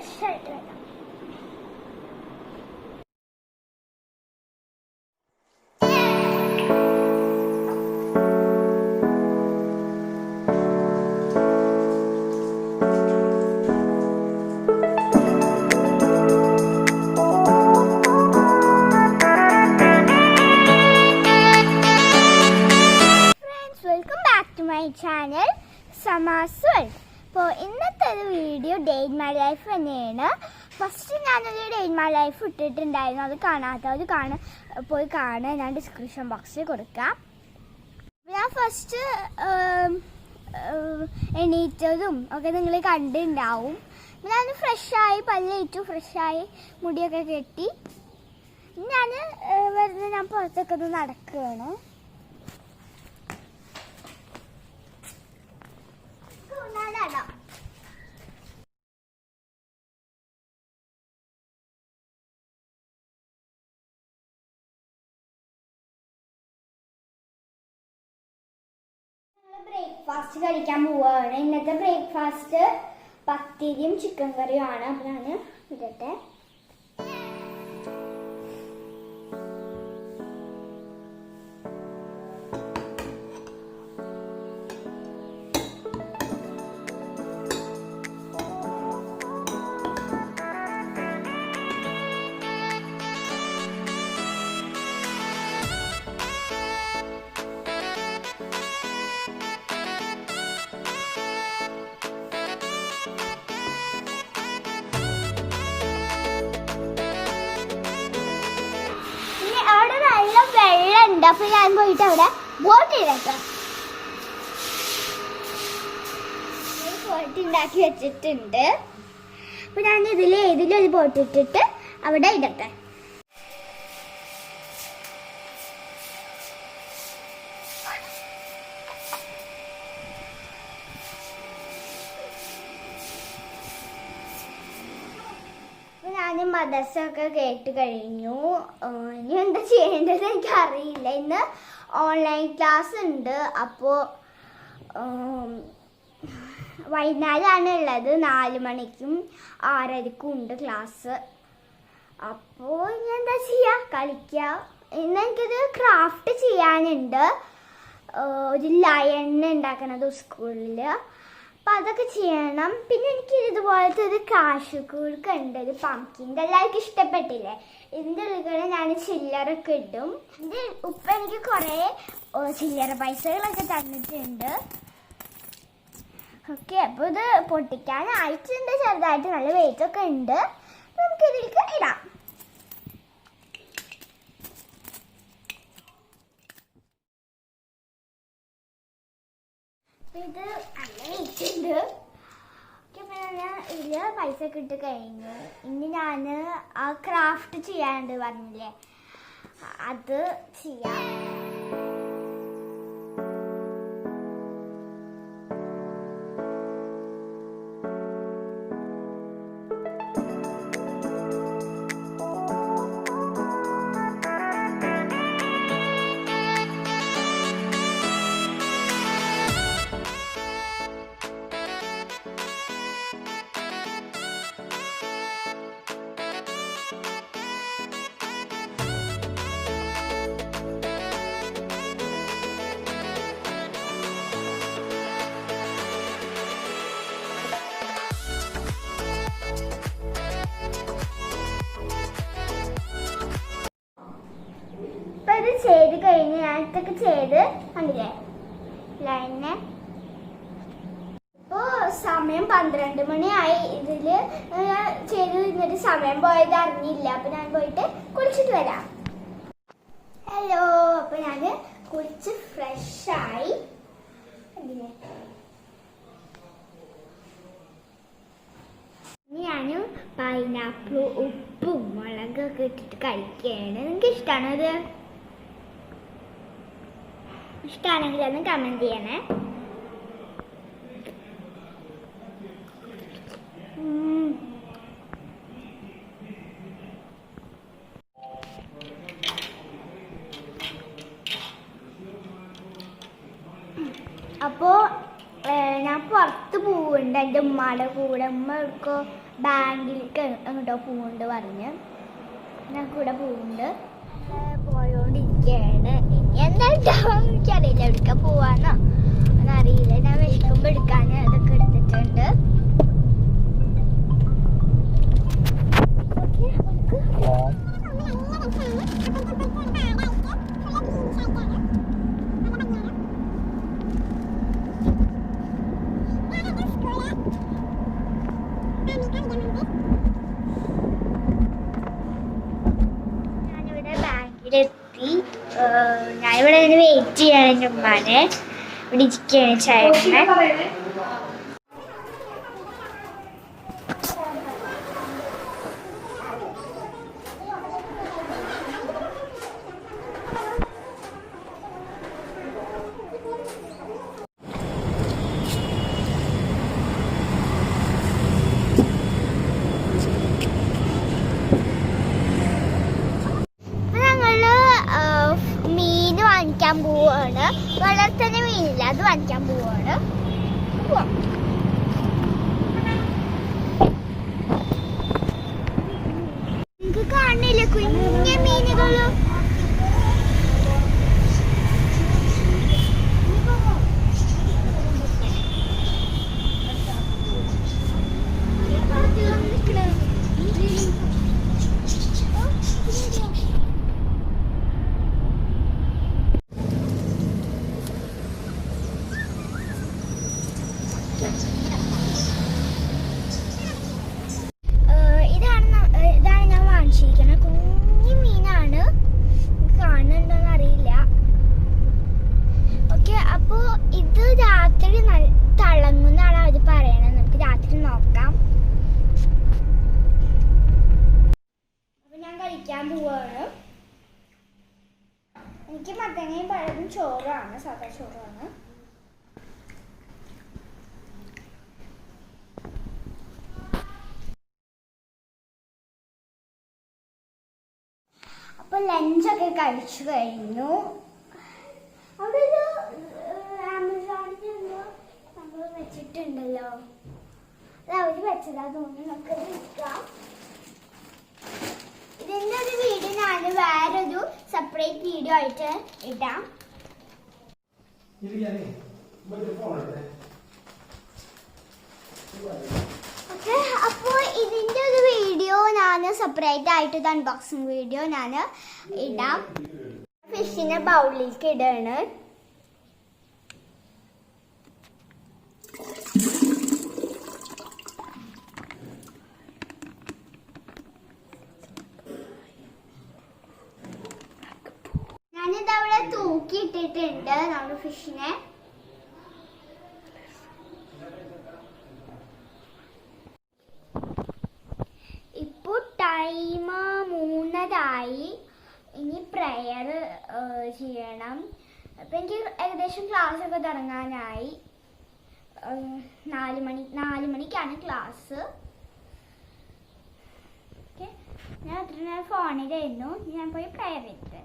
Fresh ആയിട്ട് വരാം. My channel SAMAA. അപ്പോൾ ഇന്നത്തെ ഒരു video day in my life തന്നെയാണ്. ഫസ്റ്റ് ഞാനൊരു ഡേ ഇൻ മൈ ലൈഫ് ഇട്ടിട്ടുണ്ടായിരുന്നു. അത് കാണാത്തവർ പോയി കാണാൻ ഞാൻ ഡിസ്ക്രിപ്ഷൻ ബോക്സിൽ കൊടുക്കാം. ഞാൻ ഫസ്റ്റ് എണീറ്റതും ഒക്കെ നിങ്ങൾ കണ്ടിട്ടുണ്ടാവും. ഞാൻ ഫ്രഷായി പല്ലേറ്റു, ഫ്രഷായി മുടിയൊക്കെ കെട്ടി ഞാൻ വെറുതെ ഞാൻ പുറത്തൊക്കെ ഒന്ന് നടക്കുകയാണ്. ബ്രേക്ക്ഫാസ്റ്റ് കഴിക്കാൻ പോവുകയാണ്. ഇന്നത്തെ ബ്രേക്ക്ഫാസ്റ്റ് പത്തിരിയും ചിക്കൻ കറിയും ആണ്. അപ്പൊ ഞാൻ ഇടട്ടെ. വെള്ളമുണ്ട്. അപ്പൊ ഞാൻ പോയിട്ട് അവിടെ ബോട്ട് ഇടട്ടെ. ബോട്ട് ഉണ്ടാക്കി വെച്ചിട്ടുണ്ട്. അപ്പൊ ഞാൻ ഏതിലും ഒരു ബോട്ട് ഇട്ടിട്ട് അവിടെ ഇടട്ടെ. ഞാൻ മദ്രസയൊക്കെ കേട്ട് കഴിഞ്ഞു. ഇനി എന്താ ചെയ്യേണ്ടത് എനിക്കറിയില്ല. ഇന്ന് ഓൺലൈൻ ക്ലാസ് ഉണ്ട്. അപ്പോൾ വൈകുന്നേരമാണ് ഉള്ളത്. 4 മണിക്കും 6:30ക്കും ഉണ്ട് ക്ലാസ്. അപ്പോൾ ഇനി എന്താ ചെയ്യുക, കളിക്കുക. ഇന്ന് എനിക്കൊരു ക്രാഫ്റ്റ് ചെയ്യാനുണ്ട്. ഒരു ലയൺ ഉണ്ടാക്കണത് സ്കൂളിൽ. അപ്പം അതൊക്കെ ചെയ്യണം. പിന്നെ എനിക്ക് ഇതുപോലത്തെ ഒരു കാശുകൂർക്ക ഉണ്ട്, ഒരു പംകിൻ്റെ. എല്ലാവർക്കും ഇഷ്ടപ്പെട്ടില്ലേ? ഇതിൻ്റെ ഉള്ളിൽ ഞാൻ ചില്ലറൊക്കെ ഇടും. ഇത് ഉപ്പ എനിക്ക് കുറേ ചില്ലറ പൈസകളൊക്കെ തന്നിട്ടുണ്ട്. ഓക്കെ, അപ്പോൾ ഇത് പൊട്ടിക്കാനായിട്ടുണ്ട്. ചെറുതായിട്ട് നല്ല വെയിറ്റൊക്കെ ഉണ്ട്. നമുക്ക് ഇതിലേക്ക് ഇടാം. ഇത് നല്ല വെയിറ്റുണ്ട്. ഞാൻ ഇതിൽ പൈസ ഒക്കെ ഇട്ട് കഴിഞ്ഞു. ഇനി ഞാൻ ആ ക്രാഫ്റ്റ് ചെയ്യാനുണ്ട് പറഞ്ഞില്ലേ, അത് ചെയ്യാം. ഇത് ചെയ്ത് കഴിഞ്ഞ് ഞാൻ ഇതൊക്കെ ചെയ്ത് കണ്ടില്ലേ ലൈനെ. ഇപ്പോൾ സമയം 12 മണിയായി. ഇതിൽ ചെയ്ത് കഴിഞ്ഞിട്ട് സമയം പോയത് അറിഞ്ഞില്ല. അപ്പം ഞാൻ പോയിട്ട് കുളിച്ചിട്ട് വരാം. ഹലോ, അപ്പം ഞാൻ കുളിച്ച് ഫ്രഷായി. കണ്ടില്ലേ, ഞാനും പൈനാപ്പിളും ഉപ്പും മുളകൊക്കെ ഇട്ടിട്ട് കഴിക്കുകയാണ്. നിങ്ങൾക്ക് ഇഷ്ടമാണോ ഇത്? ഇഷ്ടമാണെങ്കിൽ ഒന്ന് കമൻറ്റ് ചെയ്യണേ. അപ്പോൾ ഞാൻ പുറത്ത് പോവുന്നുണ്ട് എൻ്റെ ഉമ്മയുടെ കൂടെ. ഉമ്മ എടുക്കോ ബാങ്കിലേക്ക് അങ്ങോട്ടോ പോകുന്നുണ്ട് പറഞ്ഞ് ഞാൻ കൂടെ പോകുന്നുണ്ട്. പോയോണ്ടിരിക്കുകയാണ്. ഇനി എന്താ ഉണ്ടാവാന്ന് എനിക്കറിയില്ല. എവിടേക്കാ പോവാന്നോ എന്നറിയില്ല. ഞാൻ വിളിക്കുമ്പോൾ എടുക്കാൻ അതൊക്കെ എടുത്തിട്ടുണ്ട്. എത്തി. ഞാനിവിടെ നിന്ന് വെയിറ്റ് ചെയ്യാണ്. എൻ്റെ ഉമ്മാനെ ഇവിടെ ഇരിക്കുകയാണ് ചേട്ടനെ. വാങ്ങിക്കാൻ പോവാണ്. വളർത്തുന്ന മീനില്ല, അത് വാങ്ങിക്കാൻ പോവാണ്. നിങ്ങൾക്ക് കാണില്ല കുഞ്ഞ മീനുകളും. ഇതാണ് ഞാൻ വാങ്ങിച്ചിരിക്കുന്നത്. കുഞ്ഞു മീനാണ്, കാണുന്നുണ്ടോന്ന് അറിയില്ല. ഓക്കെ, അപ്പോ ഇത് രാത്രി തിളങ്ങുന്നാണ് അവർ പറയണത്. നമുക്ക് രാത്രി നോക്കാം. അപ്പൊ ഞാൻ കഴിക്കാൻ പോവാണ്. എനിക്ക് മത്തങ്ങയും പഴവും ചോറാണ്, സാധാ ചോറാണ്. അപ്പോൾ ലഞ്ചൊക്കെ കഴിച്ചു കഴിഞ്ഞു. അവിടെ ഒരു ആമസോണിൽ നമ്മൾ വെച്ചിട്ടുണ്ടല്ലോ, അത് അവർ വെച്ചതാ തോന്നുന്നു. നമുക്ക് വിൽക്കാം. ഇതിൻ്റെ ഒരു വീഡിയോ ഞാൻ വേറൊരു സെപ്പറേറ്റ് വീഡിയോ ആയിട്ട് ഇടാം. ഓക്കെ, അപ്പോൾ ഇതിൻ്റെ ഒരു വീഡിയോ ഞാൻ സെപ്പറേറ്റ് ആയിട്ട് ഇത് അൺബോക്സിങ് വീഡിയോ ഞാൻ ഇടാം. ഫിഷിനെ ബൗളിലേക്ക് ഇടാണ്. ഞാനിതവിടെ തൂക്കിയിട്ടിട്ടുണ്ട് നമ്മുടെ ഫിഷിനെ. ടൈം 3:30. ഇനി പ്രെയർ ചെയ്യണം. അപ്പം എനിക്ക് ഏകദേശം ക്ലാസ്സൊക്കെ തുടങ്ങാനായി. 4 മണിക്കാണ് ക്ലാസ്. ഓക്കെ, ഞാൻ അത്ര നേരം ഫോണിലായിരുന്നു. ഞാൻ പോയി പ്രെയർ ചെയ്തിട്ട്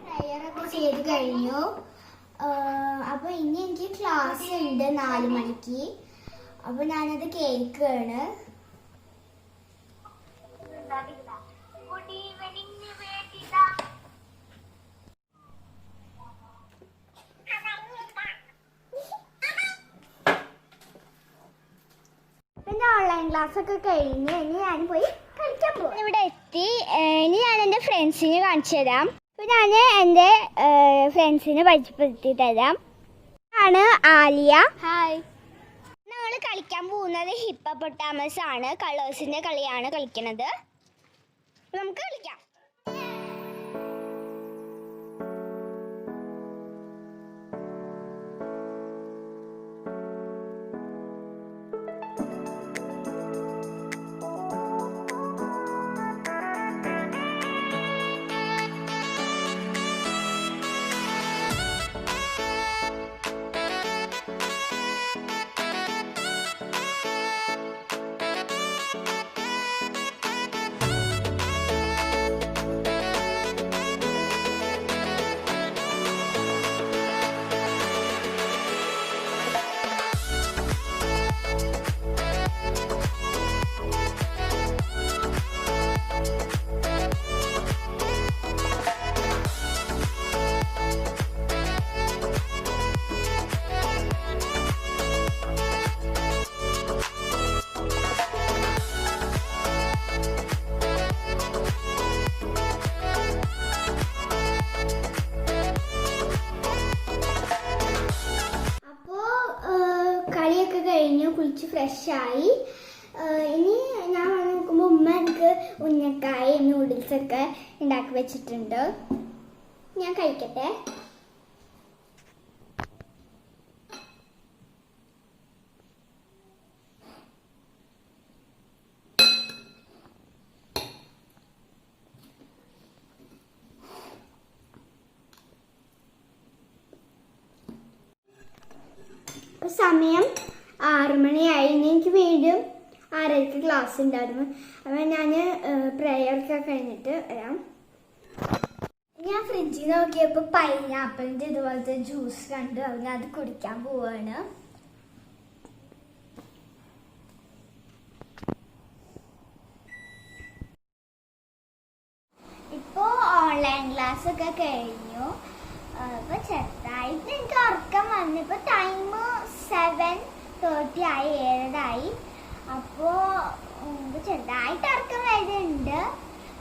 പ്രെയറൊക്കെ ചെയ്ത് കഴിഞ്ഞു. അപ്പോൾ ഇനി എനിക്ക് ക്ലാസ് ഉണ്ട് 4 മണിക്ക്. അപ്പോൾ ഞാനത് കേൾക്കുകയാണ്. പിന്നെ ഓൺലൈൻ ക്ലാസ് ഒക്കെ കഴിഞ്ഞ് ഇനി ഞാൻ പോയി കളിക്കാൻ പോകും. ഇവിടെ എത്തി. ഇനി ഞാൻ എൻ്റെ ഫ്രണ്ട്സിനെ കാണിച്ചു തരാം. അപ്പോൾ ഞാൻ എൻ്റെ ഫ്രണ്ട്സിനെ പരിചയപ്പെടുത്തി തരാം. ആണ് ആലിയ. ഹായ്. നമ്മൾ കളിക്കാൻ പോകുന്നത് ഹിപ്പോപ്പൊട്ടാമസ് ആണ്. കളേഴ്സിൻ്റെ കളിയാണ് കളിക്കുന്നത്. നമുക്ക് കളിക്കാം. ഫ്രഷായി. ഇനി ഞാൻ നോക്കുമ്പോൾ ഉമ്മ എനിക്ക് ഉന്നക്കായും നൂഡിൽസൊക്കെ ഉണ്ടാക്കി വെച്ചിട്ടുണ്ട്. ഞാൻ കഴിക്കട്ടെ. സമയം 6 മണിയായി. എനിക്ക് വീണ്ടും 6:30 ക്ലാസ് ഉണ്ടായിരുന്നു. അപ്പം ഞാൻ പ്രയറൊക്കെ കഴിഞ്ഞിട്ട് വരാം. ഞാൻ ഫ്രിഡ്ജിൽ നോക്കിയപ്പോൾ പൈനാപ്പിളിൻ്റെ ഇതുപോലത്തെ ജ്യൂസ് കണ്ടു. അവന് അത് കുടിക്കാൻ പോവാണ്. ഇപ്പോൾ ഓൺലൈൻ ക്ലാസ് ഒക്കെ കഴിഞ്ഞു. അപ്പൊ ചെറുതായിട്ട് എനിക്ക് ഉറക്കം വന്നു. ഇപ്പൊ ടൈം 7:30 ആയി, 7:30. അപ്പോ ചെറുതായിട്ട് ഉറക്കം വരുന്നുണ്ട്.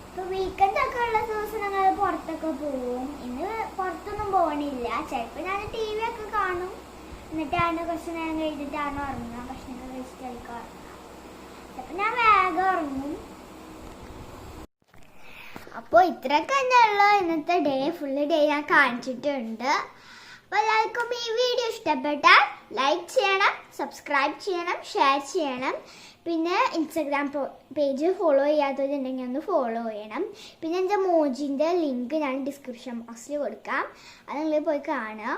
ഇപ്പൊ വീക്കെൻഡ് ഒക്കെ ഉള്ള ദിവസം ഞങ്ങൾ പുറത്തൊക്കെ പോവും. ഇന്ന് പുറത്തൊന്നും പോകണില്ല. ചിലപ്പോൾ ഞാൻ TV ഒക്കെ കാണും. എന്നിട്ടാണ് കുറച്ച് നേരം കഴിഞ്ഞിട്ടാണ് ഉറങ്ങുക. ഭക്ഷണം കഴിച്ചിട്ടായിരിക്കും ഉറങ്ങുക. ചിലപ്പോൾ ഞാൻ വേഗം ഉറങ്ങും. അപ്പോൾ ഇത്രയൊക്കെ തന്നെയുള്ള ഇന്നത്തെ ഡേ. ഫുള്ള് ഡേ ഞാൻ കാണിച്ചിട്ടുണ്ട്. അപ്പോൾ എല്ലാവർക്കും ഈ വീഡിയോ ഇഷ്ടപ്പെട്ടാൽ ലൈക്ക് ചെയ്യണം, സബ്സ്ക്രൈബ് ചെയ്യണം, ഷെയർ ചെയ്യണം. പിന്നെ ഇൻസ്റ്റഗ്രാം പേജ് ഫോളോ ചെയ്യാത്തവരുണ്ടെങ്കിൽ ഒന്ന് ഫോളോ ചെയ്യണം. പിന്നെ എൻ്റെ മോജിൻ്റെ ലിങ്ക് ഞാൻ ഡിസ്ക്രിപ്ഷൻ ബോക്സിൽ കൊടുക്കാം. അത് നിങ്ങൾ പോയി കാണുക.